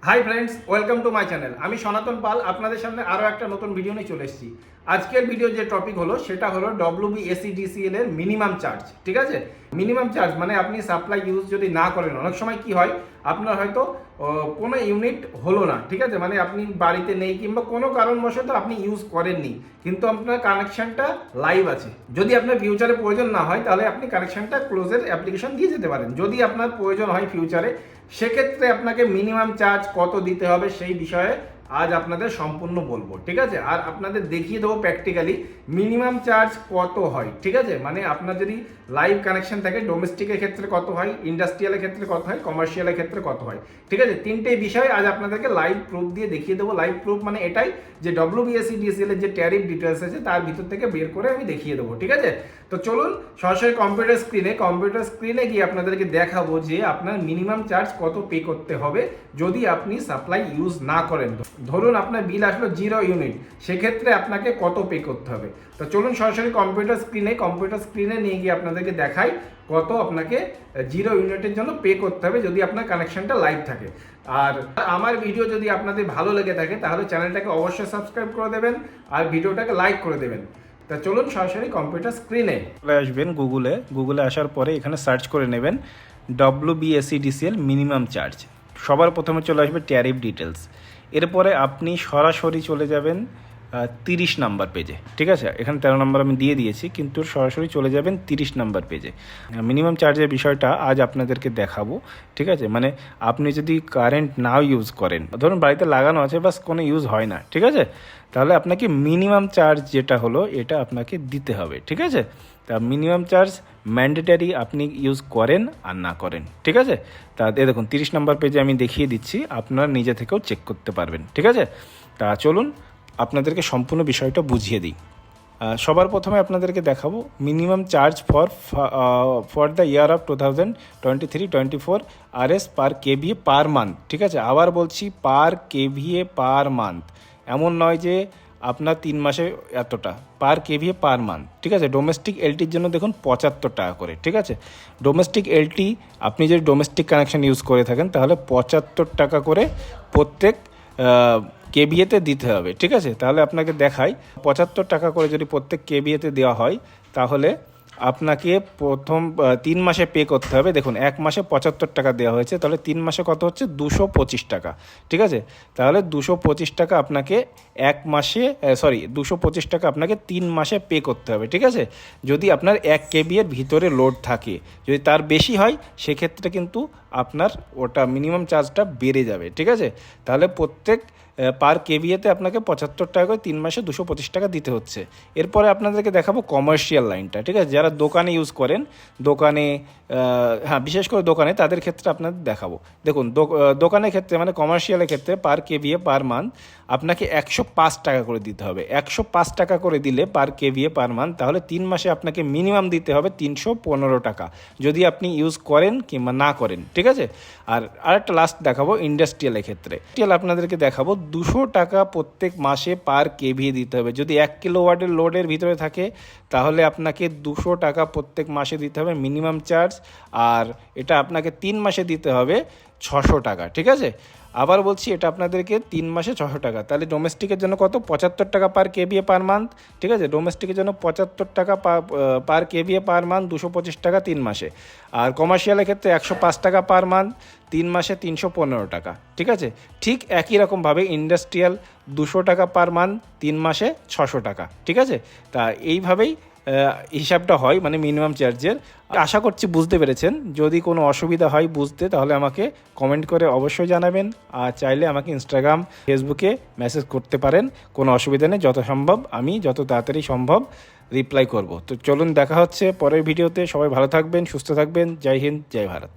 Hi friends, welcome to my channel. আমি সনাতন পাল আপনাদের সামনে আরও একটা নতুন ভিডিও নিয়ে চলে এসেছি। আজকের ভিডিও যে টপিক হলো সেটা হলো WBSEDCL এর মিনিমাম চার্জ। ঠিক আছে, মিনিমাম চার্জ মানে আপনি সাপ্লাই ইউজ যদি না করেন, অনেক সময় কি হয় আপনার হয়তো কোনো ইউনিট হলো না, ঠিক আছে, মানে আপনি বাড়িতে নেই কিংবা কোনো কারণবশত আপনি ইউজ করেননি, কিন্তু আপনার কানেকশনটা লাইভ আছে। যদি আপনার ফিউচারে প্রয়োজন না হয় তাহলে আপনি কানেকশনটা ক্লোজের অ্যাপ্লিকেশন দিয়ে যেতে পারেন। যদি আপনার প্রয়োজন হয় ফিউচারে, সেক্ষেত্রে আপনাকে মিনিমাম চার্জ কত দিতে হবে সেই বিষয়ে আজ আপনাদের সম্পূর্ণ বলবো। ঠিক আছে, আর আপনাদের দেখিয়ে দেবো প্র্যাকটিক্যালি মিনিমাম চার্জ কত হয়। ঠিক আছে, মানে আপনার যদি লাইভ কানেকশন থাকে ডোমেস্টিকের ক্ষেত্রে কত হয়, ইন্ডাস্ট্রিয়ালের ক্ষেত্রে কত হয়, কমার্শিয়ালের ক্ষেত্রে কত হয়। ঠিক আছে, তিনটেই বিষয় আজ আপনাদেরকে লাইভ প্রুফ দিয়ে দেখিয়ে দেবো। লাইভ প্রুফ মানে এটাই যে WBSEDCL এর যে ট্যারিফ ডিটেলস আছে তার ভিতর থেকে বের করে আমি দেখিয়ে দেবো। ঠিক আছে, তো চলুন সরাসরি কম্পিউটার স্ক্রিনে গিয়ে আপনাদেরকে দেখাবো যে আপনার মিনিমাম চার্জ কত পে করতে হবে যদি আপনি সাপ্লাই ইউজ না করেন। ধরুন আপনার বিল আসলো 0 ইউনিট, সেক্ষেত্রে আপনাকে কত পে করতে হবে। তো চলুন সরাসরি কম্পিউটার স্ক্রিনে নিয়ে গিয়ে আপনাদেরকে দেখাই কত আপনাকে 0 ইউনিটের জন্য পে করতে হবে যদি আপনার কানেকশনটা লাইভ থাকে। আর আমার ভিডিও যদি আপনাদের ভালো লেগে থাকে তাহলে চ্যানেলটাকে অবশ্যই সাবস্ক্রাইব করে দেবেন আর ভিডিওটাকে লাইক করে দেবেন। তা চলুন সরাসরি কম্পিউটার স্ক্রিনে চলে আসবেন। গুগলে আসার পরে এখানে সার্চ করে নেবেন WBSEDCL মিনিমাম চার্জ। সবার প্রথমে চলে আসবে ট্যারিফ ডিটেলস। এরপরে আপনি সরাসরি চলে যাবেন 30 নাম্বার পেজে। ঠিক আছে, এখানে 13 নাম্বার আমি দিয়ে দিয়েছি, কিন্তু সরাসরি চলে যাবেন 30 নাম্বার পেজে। মিনিমাম চার্জের বিষয়টা আজ আপনাদেরকে দেখাবো। ঠিক আছে, মানে আপনি যদি কারেন্ট নাও ইউজ করেন, ধরুন বাড়িতে লাগানো আছে বাস কোনো ইউজ হয় না, ঠিক আছে, তাহলে আপনাকে মিনিমাম চার্জ যেটা হলো এটা আপনাকে দিতে হবে। ঠিক আছে, তা মিনিমাম চার্জ ম্যান্ডেটারি আপনি ইউজ করেন আর না করেন। ঠিক আছে, তা দেখুন 30 নাম্বার পেজে আমি দেখিয়ে দিচ্ছি, আপনারা নিজে থেকেও চেক করতে পারবেন। ঠিক আছে, তা চলুন আপনাদেরকে সম্পূর্ণ বিষয়টা বুঝিয়ে দিই। সবার প্রথমে আপনাদেরকে দেখাবো minimum charge for the year of 2023-24 RS per KVA per month. ঠিক আছে, আবার বলছি পার KVA পার মান্থ, এমন নয় যে আপনার 3 মাসে এতটা, পার KVA পার মান্থ। ঠিক আছে, ডোমেস্টিক LTর জন্য দেখুন 75 টাকা করে। ঠিক আছে, ডোমেস্টিক LT আপনি যদি ডোমেস্টিক কানেকশন ইউজ করে থাকেন তাহলে 75 টাকা করে প্রত্যেক KVA-তে দিতে হবে। ঠিক আছে, তাহলে আপনাকে দেখাই 75 টাকা করে যদি প্রত্যেক KVA-তে দেওয়া হয় তাহলে আপনাকে প্রথম 3 মাসে পে করতে হবে। দেখুন 1 মাসে 75 টাকা দেওয়া হয়েছে, তাহলে 3 মাসে কত হচ্ছে 225 টাকা। ঠিক আছে, তাহলে 225 টাকা আপনাকে 225 টাকা আপনাকে 3 মাসে পে করতে হবে। ঠিক আছে, যদি আপনার 1 KVA-এর ভিতরে লোড থাকে, যদি তার বেশি হয় সেক্ষেত্রে কিন্তু আপনার ওটা মিনিমাম চার্জটা বেড়ে যাবে। ঠিক আছে, তাহলে প্রত্যেক পার KVA-তে আপনাকে 75 টাকা করে 3 মাসে 225 টাকা দিতে হচ্ছে। এরপরে আপনাদেরকে দেখাবো কমার্শিয়াল লাইনটা। ঠিক আছে, যারা দোকানে ইউজ করেন, বিশেষ করে দোকানে, তাদের ক্ষেত্রে আপনাদের দেখাবো। দেখুন দোকানের ক্ষেত্রে মানে কমার্শিয়ালের ক্ষেত্রে পার KVA পার মান্থ আপনাকে 105 টাকা করে দিতে হবে। 105 টাকা করে দিলে পার KVA পার মান্থ, তাহলে 3 মাসে আপনাকে মিনিমাম দিতে হবে 315 টাকা যদি আপনি ইউজ করেন কিংবা না করেন। ঠিক আছে, আর আরেকটা লাস্ট দেখাবো ইন্ডাস্ট্রিয়ালের ক্ষেত্রে। আপনাদেরকে দেখাবো 200 টাকা প্রত্যেক মাসে পার KVA দিতে হবে। যদি 1 কিলোওয়াটের লোডের ভিতরে থাকে তাহলে আপনাকে 200 টাকা প্রত্যেক মাসে দিতে হবে মিনিমাম চার্জ, আর এটা আপনাকে 3 মাসে দিতে হবে 600 টাকা। ঠিক আছে, আবার বলছি এটা আপনাদেরকে 3 মাসে 600 টাকা। তাহলে ডোমেস্টিকের জন্য কত, 75 টাকা পার KVA পার মান্থ। ঠিক আছে, ডোমেস্টিকের জন্য 75 টাকা পার KVA পার মান্থ, 225 টাকা 3 মাসে। আর কমার্শিয়ালের ক্ষেত্রে 105 টাকা পার মান্থ, 3 মাসে 315 টাকা। ঠিক আছে, ঠিক একই রকমভাবে ইন্ডাস্ট্রিয়াল 200 টাকা পার মান্থ, 3 মাসে 600 টাকা। ঠিক আছে, তা এইভাবেই হিসাবটা হয় মানে মিনিমাম চার্জের। আশা করছি বুঝতে পেরেছেন। যদি কোনো অসুবিধা হয় বুঝতে তাহলে আমাকে কমেন্ট করে অবশ্যই জানাবেন, আর চাইলে আমাকে ইনস্টাগ্রাম ফেসবুকে মেসেজ করতে পারেন, কোনো অসুবিধা নেই। আমি যত তাড়াতাড়ি সম্ভব রিপ্লাই করব। তো চলুন দেখা হচ্ছে পরের ভিডিওতে। সবাই ভালো থাকবেন, সুস্থ থাকবেন। জয় হিন্দ, জয় ভারত।